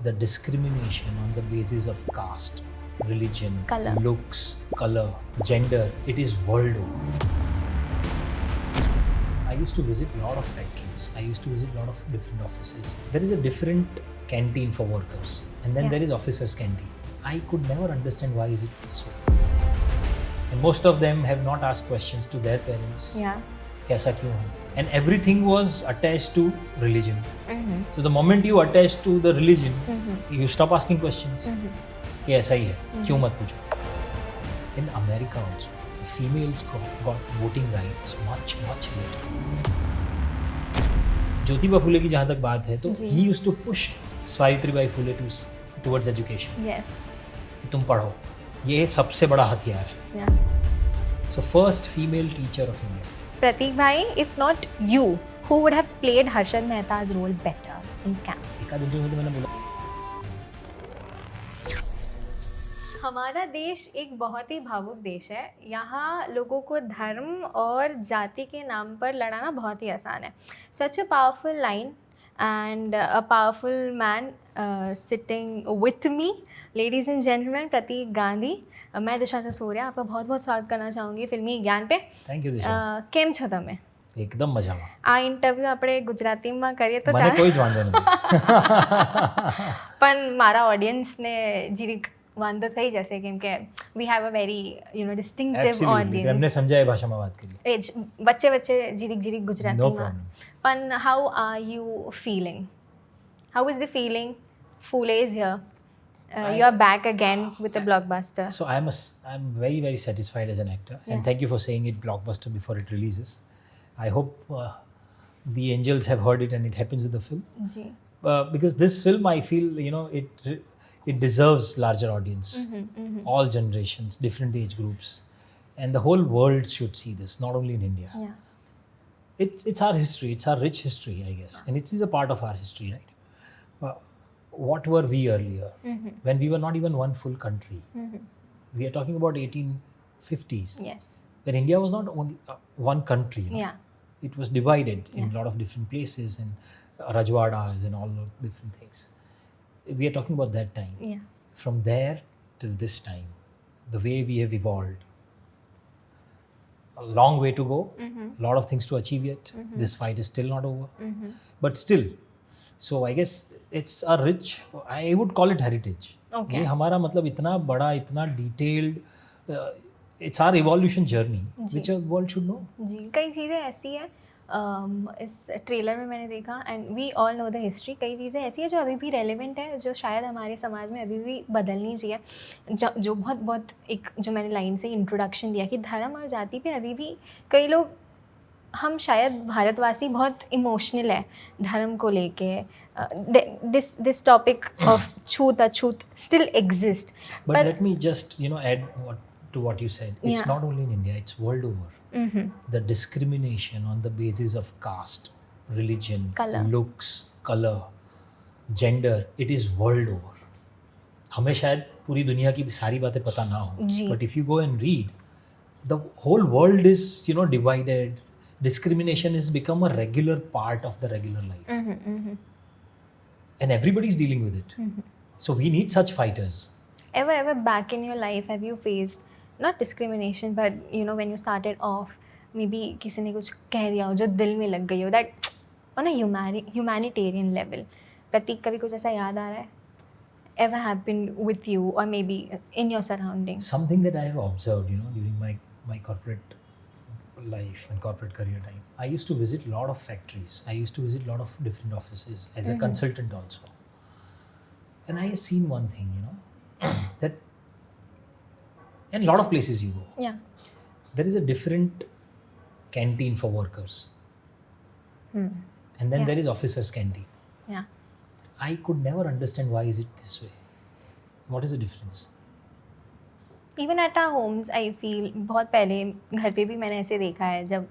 the discrimination on the basis of caste, religion, Color. looks, color, gender, it is world over. I used to visit a lot of factories. I used to visit a lot of different offices. There is a different canteen for workers, and then Yeah. there is officers' canteen. I could never understand why is it this way. And most of them have not asked questions to their parents. Yeah. कैसा क्यों है? And everything was attached to religion. Mm-hmm. So the moment you attach to the religion, you stop asking questions. कि ऐसा ही है, क्यों मत पूछो. In America also, the females got voting rights much later. Jyotiba Phule की जहाँ तक बात है तो he used to push Savitribai Phule towards education. Yes. कि तुम पढ़ो, ये सबसे बड़ा हथियार है. Yeah. So first female teacher of India. Pratik bhai, if not you, who would have played Harshad Mehta's role better in Scam? एक आध इंटरव्यू में तो मैंने बोला हमारा देश एक बहुत ही भावुक देश है. यहाँ लोगों को धर्म और जाति के नाम पर लड़ाना बहुत ही आसान है. Such a powerful line and a powerful man sitting with me. Ladies and gentlemen, प्रतीक गांधी. मैं दिशा सूर्या आपका बहुत बहुत स्वागत करना चाहूँगी फिल्मी ज्ञाન पे. थैंक यू दिशा. કેમ છો તમે? એકદમ મજામાં. આ ઇન્ટરવ્યૂ આપણે ગુજરાતીમાં કરીએ તો મને ચાલે? કોઈ જ વાંધો નથી. પણ મારા ઓડિયન્સને જીરીક વાંધો થઈ જશે કેમ કે we have a very distinctive Absolutely. Audience. એમને સમજાય ભાષામાં વાત કરીએ. એ જ વચ્ચે વચ્ચે જીરીક જીરીક No ગુજરાતીમાં. problem. પણ how are you feeling? How is the feeling? Phule is here. You are back again with a blockbuster. So I'm very satisfied as an actor, and thank you for saying it blockbuster before it releases. I hope the angels have heard it and it happens with the film. Ji. Because this film, I feel, it deserves larger audience, all generations, different age groups, and the whole world should see this, not only in India. Yeah. It's our history, it's our rich history, I guess, and it is a part of our history, right? What were we earlier, when we were not even one full country? We are talking about 1850s, Yes. when India was not one country. Yeah. It was divided in a lot of different places and Rajwadas and all of different things. We are talking about that time. Yeah. From there till this time, the way we have evolved, a long way to go, a lot of things to achieve yet. This fight is still not over. But still, so I guess it's a rich, I would call it heritage. Okay. ये हमारा मतलब इतना बड़ा, इतना detailed, it's our evolution journey, which a world should know. जी कई चीज़ें ऐसी हैं इस ट्रेलर में मैंने देखा and we all know the history. कई चीज़ें ऐसी हैं जो अभी भी रेलेवेंट है, जो शायद हमारे समाज में अभी भी बदलनी चाहिए. जो बहुत बहुत एक जो मैंने लाइन से इंट्रोडक्शन दिया कि धर्म और जाति पे अभी भी कई लोग, हम शायद भारतवासी बहुत इमोशनल है धर्म को लेके. दिस टॉपिक ऑफ छूत अछूत still exist. But let me just, add to what you said. It's Yeah. not only in India, it's world over. The discrimination on the basis of caste, religion, Color. looks, color, gender, it is world over. हमें शायद पूरी दुनिया की सारी बातें पता ना हो. जी. But if you go and read, the whole world is, divided. Discrimination has become a regular part of the regular life. And everybody's dealing with it. So we need such fighters. Ever back in your life have you faced not discrimination but when you started off maybe किसी ने कुछ कह दिया हो जो दिल में लग गई हो, that on a humanitarian level? प्रतीक कभी कुछ ऐसा याद आ रहा है? Ever happened with you or maybe in your surroundings? Something that I have observed, during my corporate life and corporate career time. I used to visit a lot of factories. I used to visit a lot of different offices as a consultant also. And I have seen one thing, that in a lot of places you go, Yeah. there is a different canteen for workers. And then Yeah. there is officers' canteen. Yeah. I could never understand why is it this way. What is the difference? Even at our homes I feel बहुत पहले घर पे भी मैंने ऐसे देखा है जब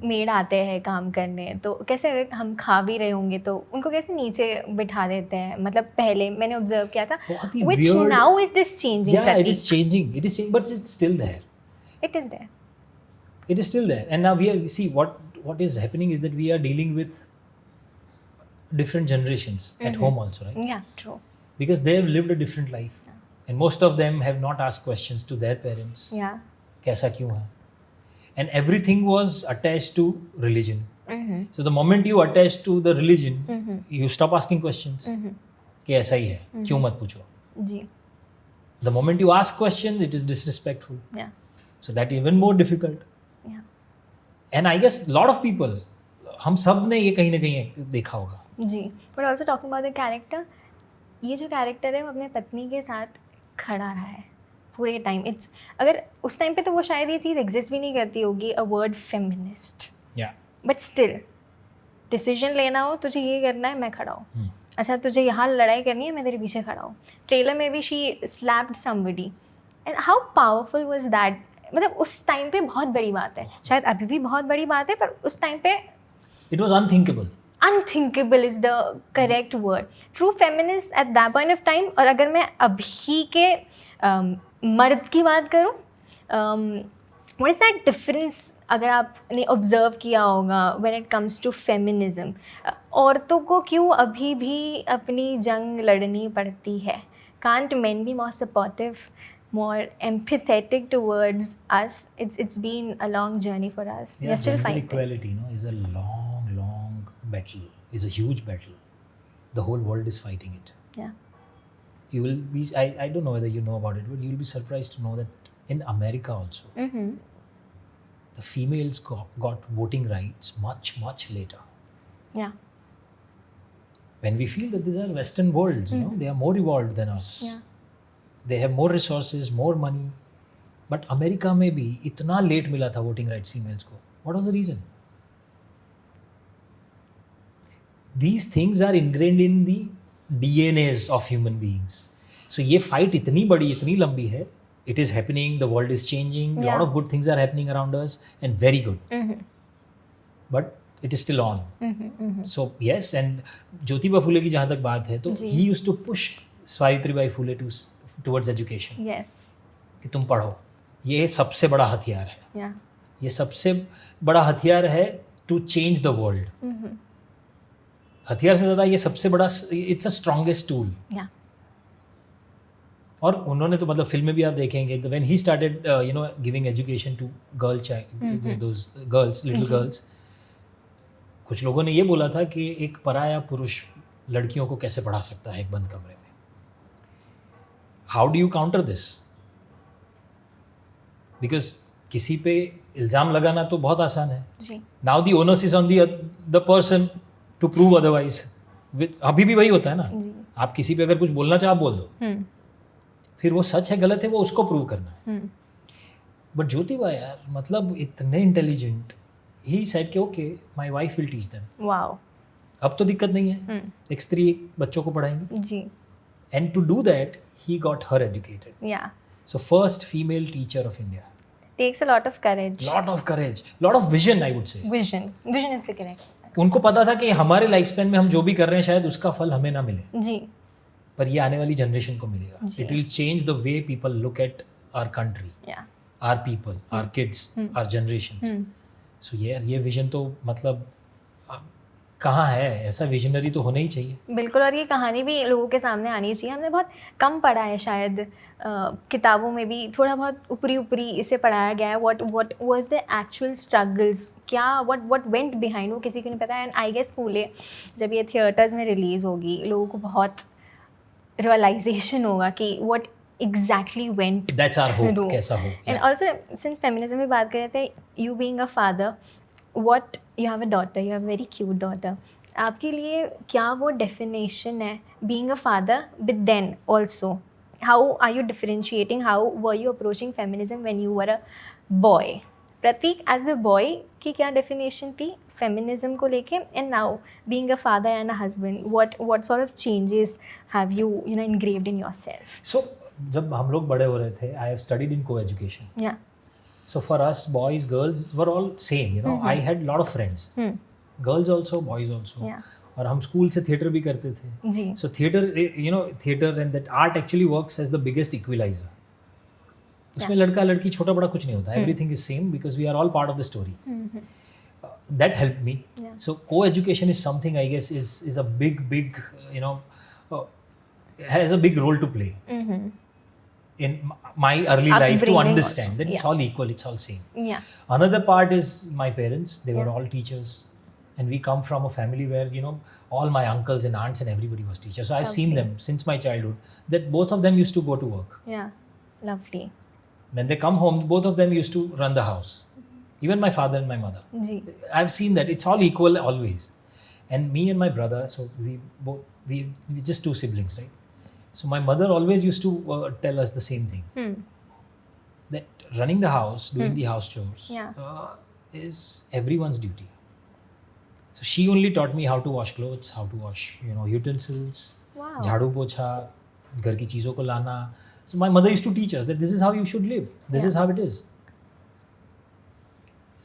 मेड आते हैं काम करने तो कैसे अगर हम खा भी रहे होंगे तो उनको कैसे नीचे बिठा देते हैं. मतलब पहले मैंने ऑब्जर्व किया था बहुत ही which weird. now it is changing. Yeah, it is Pratik. changing. It is changing, but it's still there. It is there. It is still there. And now we see what is happening is that we are dealing with different generations at home also, right? Yeah, true. Because they have lived a different life. And most of them have not asked questions to their parents. Yeah. कैसा क्यों है? And everything was attached to religion. Mm-hmm. So the moment you attach to the religion, you stop asking questions. कि ऐसा ही है, क्यों मत पूछो? जी. The moment you ask questions, it is disrespectful. Yeah. So that even more difficult. Yeah. And I guess lot of people, हम सब ने ये कहीं ना कहीं देखा होगा. जी. But also talking about the character, ये जो कैरेक्टर है वो अपने पत्नी के साथ खड़ा रहा है पूरे टाइम. इट्स अगर उस टाइम पे तो वो शायद ये चीज़ एग्जिस्ट भी नहीं करती होगी, a word feminist. Yeah. But still decision लेना हो, तुझे ये करना है, मैं खड़ा हूँ. अच्छा, तुझे यहाँ लड़ाई करनी है, मैं तेरे पीछे खड़ा हूँ. ट्रेलर में भी she slapped somebody. And how powerful was that. मतलब उस टाइम पे बहुत बड़ी बात है, शायद अभी भी बहुत बड़ी बात है, पर उस टाइम पे It was unthinkable. unthinkable is the correct word. True feminist at that point of time. और अगर मैं अभी के मर्द की बात करूँ, what is that difference अगर आपने observe किया होगा when it comes to feminism? औरतों को क्यों अभी भी अपनी जंग लड़नी पड़ती है? Can't men be more supportive, more empathetic towards us? It's been a long journey for us. Yeah, We're still gender fighting. equality, is a long battle. Is a huge battle. The whole world is fighting it. Yeah. You will be. I don't know whether you know about it, but you will be surprised to know that in America also, Mm-hmm. the females got voting rights much later. Yeah. When we feel that these are Western worlds, they are more evolved than us. Yeah. They have more resources, more money. But America में भी इतना late मिला था voting rights females को. What was the reason? These things are ingrained in the DNAs of human beings. So ये fight इतनी बड़ी, इतनी लंबी है. It is happening. The world is changing. A lot Yeah. of good things are happening around us, and very good. Mm-hmm. But it is still on. Mm-hmm. Mm-hmm. So yes, and Jyotiba Phule की जहाँ तक बात है, तो जी. he used to push Savitribai Phule towards education. Yes. कि तुम पढ़ो. ये सबसे बड़ा हथियार है. Yeah. ये सबसे बड़ा हथियार है to change the world. Mm-hmm. हथियार से ज़्यादा ये सबसे बड़ा, it's a strongest tool. Yeah. और उन्होंने तो मतलब फिल्म में भी आप देखेंगे, when he started giving education to those girls, little girls, कुछ लोगों ने ये बोला था कि एक पराया पुरुष लड़कियों को कैसे पढ़ा सकता है एक बंद कमरे में. How do you counter this? Because किसी पे इल्ज़ाम लगाना तो बहुत आसान है. जी. Now the onus is on the person to prove otherwise. अभी भी वही होता है ना, जी. आप किसी पे अगर कुछ बोलना चाहो आप बोल दो, हम्म. फिर वो सच है गलत है वो उसको प्रूव करना है. हम्म. बट ज्योतिबा यार मतलब इतने इंटेलिजेंट, ही सेड कि okay my wife will teach them. Wow. अब तो दिक्कत नहीं है, एक स्त्री एक बच्चों को पढ़ाएंगी. जी. And to do that he got her educated. Yeah. So first female teacher of India. Takes a lot of courage. Lot of courage, lot of vision, I would say. Vision. Vision is the correct. उनको पता था कि हमारे life span में हम जो भी कर रहे हैं शायद उसका फल हमें ना मिले, जी. पर ये आने वाली जनरेशन को मिलेगा. जी. It will change the way people look at our country, Yeah. Our people, our kids, our generation. So ये विजन तो मतलब कहाँ है? ऐसा विजनरी तो होना ही चाहिए. बिल्कुल. और ये कहानी भी लोगों के सामने आनी चाहिए. हमने बहुत कम पढ़ा है शायद, किताबों में भी थोड़ा बहुत ऊपरी इसे पढ़ाया गया है. What was the actual struggles, क्या व्हाट वेंट बिहाइंड, वो किसी को नहीं पता. एंड आई गेस फूले जब ये थिएटर्स में रिलीज़ होगी, लोगों को बहुत रियलाइजेशन होगा कि what exactly went. That's our hope. through. कैसा हो. एंड ऑल्सो सिंस फेमिनिज्म में बात कर रहे थे, you being a father, what you have a daughter, you have very cute daughter. आपके लिए क्या वो डेफिनेशन है being a father, but then also how are you differentiating, how were you approaching feminism when you were a boy? Prateek as a boy की क्या definition थी feminism को लेके, and now being a father and a husband, what sort of changes have you engraved in yourself? So जब हम लोग बड़े हो रहे थे, आई हैव स्टडीड इन को एजुकेशन. या. So for us, boys, girls were all same. I had lot of friends, girls also, boys also. Yeah. और हम स्कूल से थिएटर भी करते थे. जी. So theater and that art actually works as the biggest equalizer. उसमें लड़का लड़की छोटा बड़ा कुछ नहीं होता. Everything is same because we are all part of the story. that helped me. Yeah. So co-education is something I guess is a big has a big role to play in my early life to Upbringing understand also. that it's Yeah. all equal, it's all same. Yeah. Another part is my parents. They were Yeah. all teachers, and we come from a family where all my uncles and aunts and everybody was teachers. So I've seen Lovely. them since my childhood. That both of them used to go to work. Yeah. Lovely. When they come home, both of them used to run the house. Even my father and my mother. Ji. I've seen that it's all equal always. And me and my brother, so we just two siblings, right? So my mother always used to tell us the same thing, that running the house, doing the house chores, Yeah. is everyone's duty. So she only taught me how to wash clothes, how to wash utensils, Wow. झाड़ू पोछा, घर की चीज़ों को लाना. So my mother used to teach us that this is how you should live. This is how it is.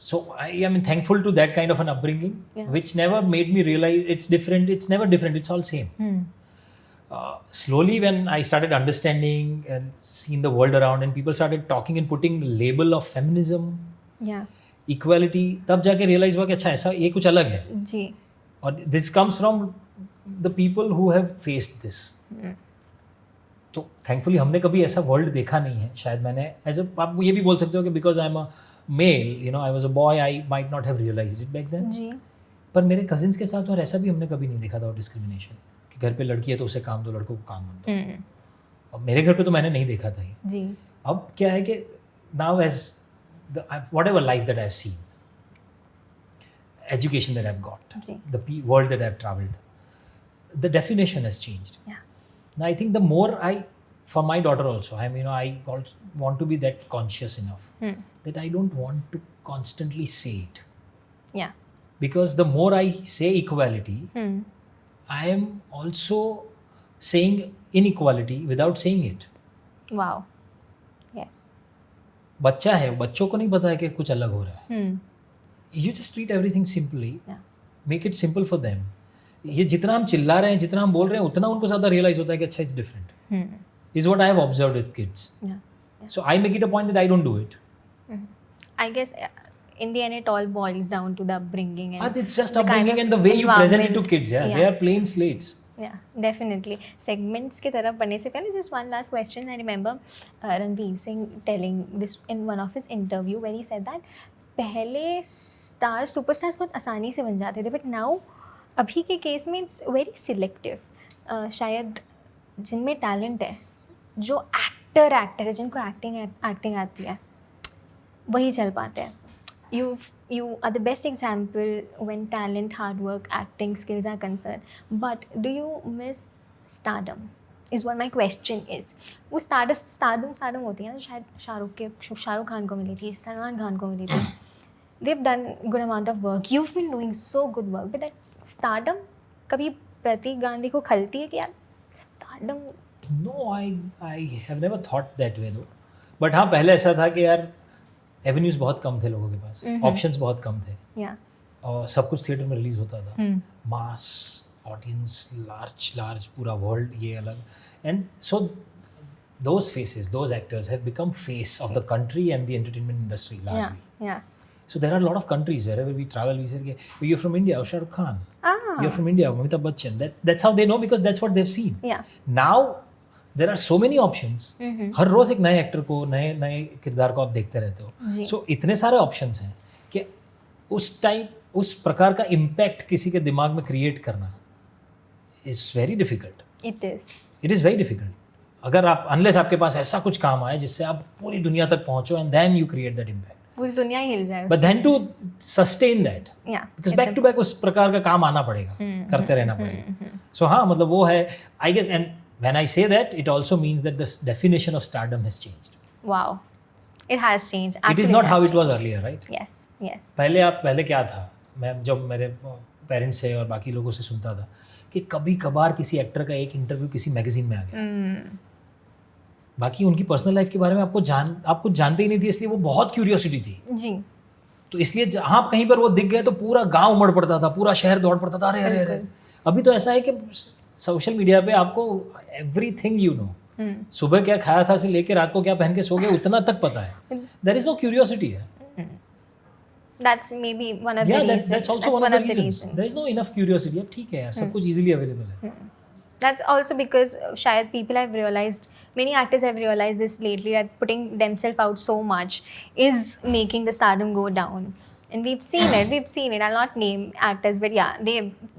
So I am thankful to that kind of an upbringing, which never made me realize it's different. It's never different. It's all same. Slowly, when I started understanding and seeing the world around, and people started talking and putting label of feminism, Yeah. equality, तब जाके realize हुआ कि अच्छा ऐसा ये कुछ अलग है. जी. और this comes from the people who have faced this. तो thankfully हमने कभी ऐसा वर्ल्ड देखा नहीं है. शायद मैंने आप ये भी बोल सकते हो कि because I'm a male, I was a boy, I might not have realized it back then. जी. पर मेरे कजिन्स के साथ और ऐसा भी हमने कभी नहीं देखा था डिस्क्रिमिनेशन कि घर पे लड़की है तो उसे काम दो, लड़कों को काम मत दो. और मेरे घर पे तो मैंने नहीं देखा था ये. जी. अब क्या है कि now as whatever life that I've seen, education that I've got, जी. the world that I've traveled, the definition has changed. Yeah. Now I think the more for my daughter also, I also want to be that conscious enough that I don't want to constantly say it. Yeah. Because the more I say equality, I am also saying inequality without saying it. Wow. Yes. बच्चा है, बच्चों को नहीं पता है कि कुछ अलग हो रहा है. You just treat everything simply. Yeah. Make it simple for them. ये जितना हम चिल्ला रहे हैं, जितना हम बोल रहे हैं, उतना उनको ज़्यादा रियलाइज होता है कि अच्छा it's different. Is what I have observed with kids. Yeah. So I make it a point that I don't do it. I guess in the end it all boils down to the upbringing and But it's just the kind upbringing of and the way you present it to environment. kids. Yeah, they are plain slates. Yeah, definitely. Segments की तरफ बढ़ने से पहले just one last question. I remember Ranveer Singh telling this in one of his interview where he said that पहले superstars बहुत आसानी से बन जाते थे, but now अभी के केस में it's very selective. शायद जिनमें टैलेंट है, जो एक्टर है, जिनको एक्टिंग आती है, वही चल पाते हैं. You are the best example when talent, hard work, acting skills are concerned. But do you miss stardom? Is what my question is. वो stardom होती है ना, शायद शाहरुख खान को मिली थी, सलमान खान को मिली थी. They've done good amount of work. You've been doing so good work. But that stardom कभी प्रतीक गांधी को खलती है कि यार stardom? No, I have never thought that way though. But हाँ, पहले ऐसा था कि यार एवेन्यूज बहुत कम थे लोगों के पास, ऑप्शंस बहुत कम थे, Yeah. और सब कुछ थिएटर में रिलीज होता था. मास ऑडियंस, लार्ज पूरा वर्ल्ड, ये अलग. And so those faces, those actors have become face of the country and the entertainment industry largely. Yeah. So there are a lot of countries wherever we travel, we say, you're from India, Shah Rukh Khan. You're from India, Amitabh Bachchan. That's how they know, because that's what they've seen. Yeah. Now there are so many options. हर रोज एक नए actor को, नए किरदार को आप देखते रहते हो. So इतने सारे ऑप्शंस हैं कि उस प्रकार का इम्पैक्ट किसी के दिमाग में क्रिएट करना is very difficult. It is very difficult. अगर आप अनलेस आपके पास ऐसा कुछ काम आए जिससे आप पूरी दुनिया तक पहुंचो and then you create that impact. पूरी दुनिया हिल जाए. But then to sustain that, Yeah. Because back to back उस प्रकार का काम आना पड़ेगा, करते रहना पड़ेगा. सो हाँ, मतलब वो है I guess. And when I say that, it also means that the definition of stardom has changed. Wow. It has changed. It is not how it was earlier, right? Yes. पहले क्या था, मैं जब मेरे पेरेंट्स से और बाकी लोगों से सुनता था कि कभी कभार किसी एक्टर का एक इंटरव्यू किसी मैगजीन में आ गया. बाकी उनकी पर्सनल लाइफ के बारे में आपको जानते ही नहीं थे, इसलिए वो बहुत क्यूरियोसिटी थी जी. तो इसलिए जहाँ कहीं पर वो दिख गए तो पूरा गांव उमड़ पड़ता था, पूरा शहर दौड़ पड़ता था, अरे. अभी तो ऐसा है कि सोशल मीडिया पे आपको एवरीथिंग सुबह क्या खाया था से लेकर रात को क्या पहन के सो गए उतना तक पता है. देयर इज नो क्यूरियोसिटी है. That's maybe one of Yeah, the reasons. that's also one of the reasons. There is no enough curiosity. अब ठीक है यार, सब कुछ easily available है. That's also because shayad people have realized, many actors have realized this lately, that putting themselves out so much is making the stardom go down. And we've seen it. I'll not name actors, but yeah, they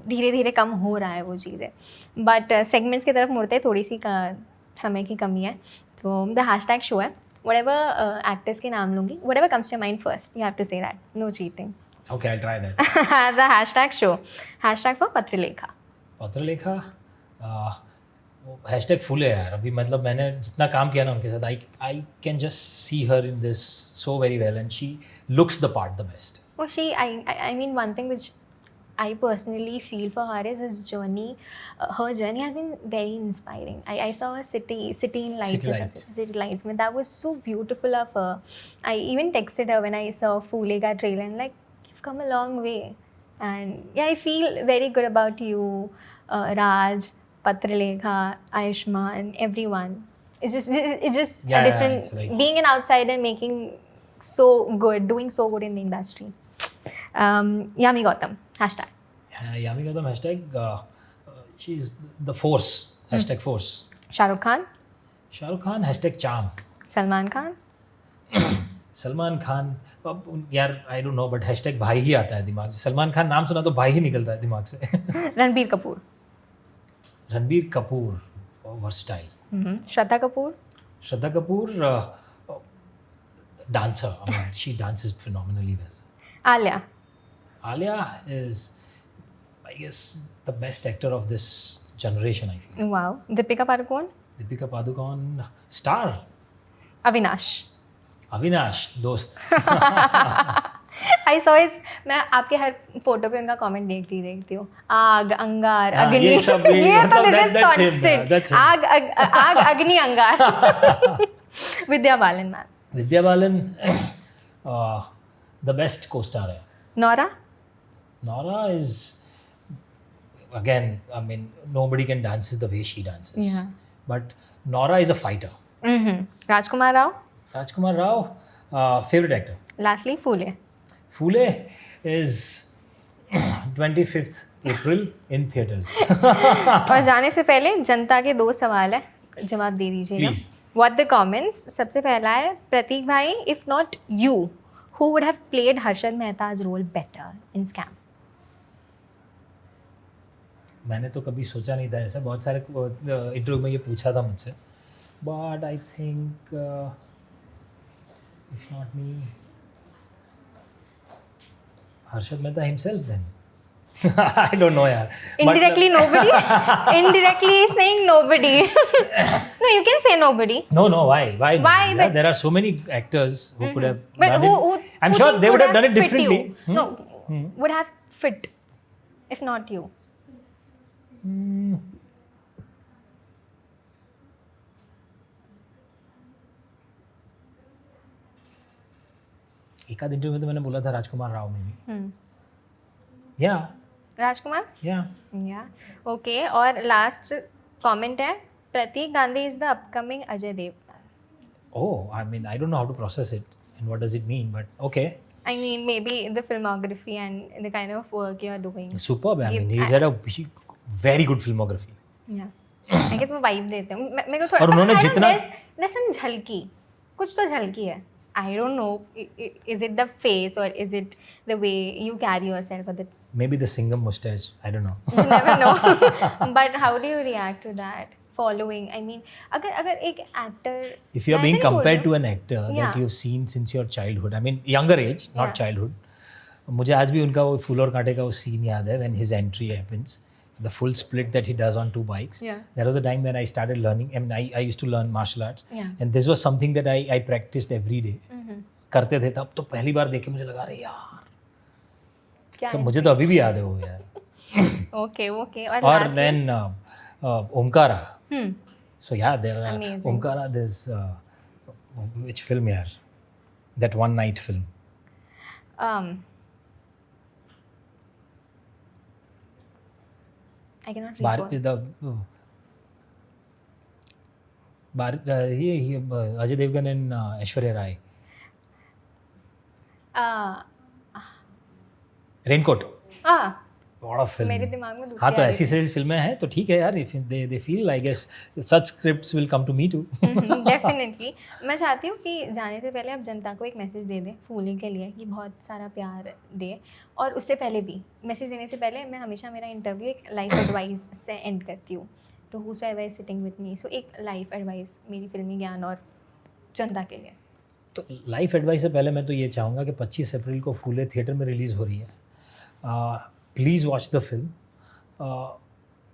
धीरे धीरे कम हो रहा है वो चीज़ें. But segments की तरफ मुड़ते थोड़ी सी समय की कमी है. तो the hashtag show है. Whatever actors के नाम लूँगी, whatever comes to your mind first, you have to say that. No cheating. Okay, I'll try that. The hashtag show. Hashtag for Patralekha. Patralekha hashtag full है यार. अभी मतलब मैंने जितना काम किया ना उनके साथ, I can just see her in this so very well and she looks the part the best. Well, I mean, one thing which I personally feel for her is his journey. Her journey has been very inspiring. I saw her City in Lights. City Lights. Man, that was so beautiful of her. I even texted her when I saw Phule ka trailer and like, you've come a long way. And yeah, I feel very good about you, Raj, Patralekha, Ayushmann, everyone. It's just Yeah, a different, it's like, being an outsider, making so good, doing so good in the industry. Yami Gautam, hashtag. Yami Gautam hashtag she's the force. Hashtag force. Shah Rukh Khan, Shahrukh Khan hashtag charm. Salman Khan, Salman Khan अब यार I don't know but hashtag भाई ही आता है दिमाग से. सलमान खान नाम सुना तो भाई ही निकलता है दिमाग से. Ranbir Kapoor, Ranbir Kapoor versatile. Shraddha Kapoor, Shraddha Kapoor dancer. I mean, she dances phenomenally well. Alia, Alia is, I guess, the best actor of this generation, I feel. wow, Deepika Padukone, Deepika Padukone, star. Avinash. Avinash दोस्त. I saw his, मैं आपके हर photo पे उनका comment देखती हूँ. आग अंगार हाँ, अग्नि, ये सब ये तो मतलब this is that's him, constant. that's him. आग अग्नि अंगार. Vidya Balan ma'am. Vidya Balan the best co-star है. Nora, Nora is, again, I mean, nobody can dance the way she dances. Yeah. But Nora is a fighter. Rajkumar Rao, Rajkumar Rao, favorite actor. lastly Phule. Phule is 25th April in theatres. और जाने से पहले जनता के 2 सवाल है, जवाब दे दीजिएगा. Please. What the comments? सबसे पहला है प्रतीक भाई, if not you, who would have played Harshad Mehta's role better in Scam? मैंने तो कभी सोचा नहीं था ऐसा. बहुत सारे इंटरव्यू में ये पूछा था मुझसे. But I think if not me, Harshad Mehta himself then. I don't know yaar. Indirectly nobody. Indirectly he's saying nobody. No, you can say nobody. No, why? Why? Why? Yeah, But- there are so many actors who could have But done who it. I'm sure they would have done it fit differently. you? No, would have fit, if not you. एक आध interview में तो मैंने बोला था राजकुमार राव में भी. या राजकुमार. या Yeah. Okay. और last comment है, प्रतीक Gandhi is the upcoming Ajay Devgan. oh, I mean, I don't know how to process it and what does it mean, but okay. I mean, maybe the filmography and the kind of work you are doing. Superb. I You- mean, he's had a very good filmography. Yeah. I guess वो vibe देते हैं. मेरे को थोड़ा. और उन्होंने I don't know, जितना- there's some झलकी. कुछ तो झलकी है. I don't know. Is it the face or is it the way you carry yourself or the? Maybe the Singham mustache. I don't know. You never know. But how do you react to that? Following. I mean, अगर एक actor. If you are being compared to an actor Yeah. that you've seen since your childhood, I mean younger age, not Yeah. childhood. मुझे आज भी उनका वो फूल और कांटे का वो सीन याद है when his entry happens, the full split that he does on 2 bikes. Yeah. There was a time when I started learning. I mean, I used to learn martial arts, Yeah. and this was something that I practiced every day. करते थे तब तो पहली बार देख के मुझे लगा अरे यार, क्या तो है? मुझे तो अभी भी याद है वो यार. Okay. और और lastly- then Omkara. Hmm. So yeah, there are Amazing. Omkara. There's which film here? That one night film. I cannot recall. ये Ajay Devgan and Aishwarya Rai. Raincoat, हाँ बड़ा फिल्म। मेरे दिमाग में दूसरी हाँ तो आ रही ऐसी सीरीज फिल्में हैं तो ठीक है यार, if they feel I guess such scripts will come to me too. Definitely. मैं चाहती हूँ कि जाने से पहले आप जनता को एक मैसेज दे दें फूले के लिए कि बहुत सारा प्यार दे, और उससे पहले भी मैसेज देने से पहले मैं हमेशा मेरा इंटरव्यू एक लाइफ एडवाइस से एंड करती हूँ, to whosoever is sitting with me. So एक लाइफ एडवाइस मेरी फिल्मी ज्ञान और जनता के लिए। तो लाइफ एडवाइस से पहले मैं तो ये चाहूँगा कि 25 अप्रैल को फूले थिएटर में रिलीज़ हो रही है, please watch the film.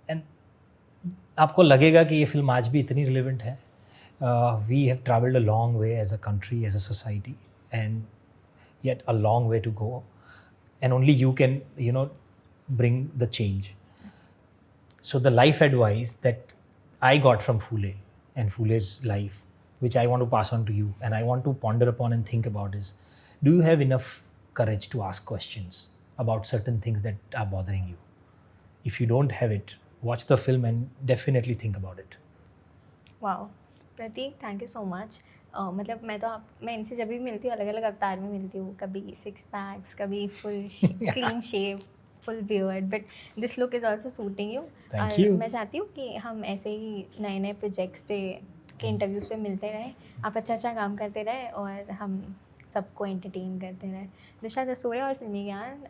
And आपको लगेगा कि ये फिल्म आज भी इतनी रिलेवेंट है। We have travelled a long way as a country, as a society, and yet a long way to go, and only you can bring the change. So the life advice that I got from Phule and Phule's life, which I want to pass on to you and I want to ponder upon and think about is, do you have enough courage to ask questions about certain things that are bothering you? If you don't have it, watch the film and definitely think about it. Wow Prateek, thank you so much. मतलब मैं इनसे जब भी मिलती हूँ अलग अलग अवतार में मिलती हूँ, कभी 6 पैक्स, कभी full clean shave, full beard, but this look is also suiting you. Thank you. मैं चाहती हूँ कि हम ऐसे ही नए नए प्रोजेक्ट्स पे के इंटरव्यूज़ पे मिलते रहें, आप अच्छा काम करते रहें और हम सबको एंटरटेन करते रहें। दिशा जसोरिया और फिल्मी ज्ञान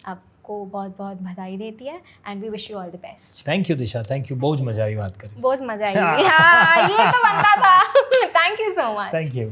आपको बहुत बहुत बधाई देती है and we wish you all the best. Thank you Disha, thank you, बहुत मजा आई बात करके। बहुत मज़ा आई। हाँ ये तो बनता था। Thank you so much. Thank you.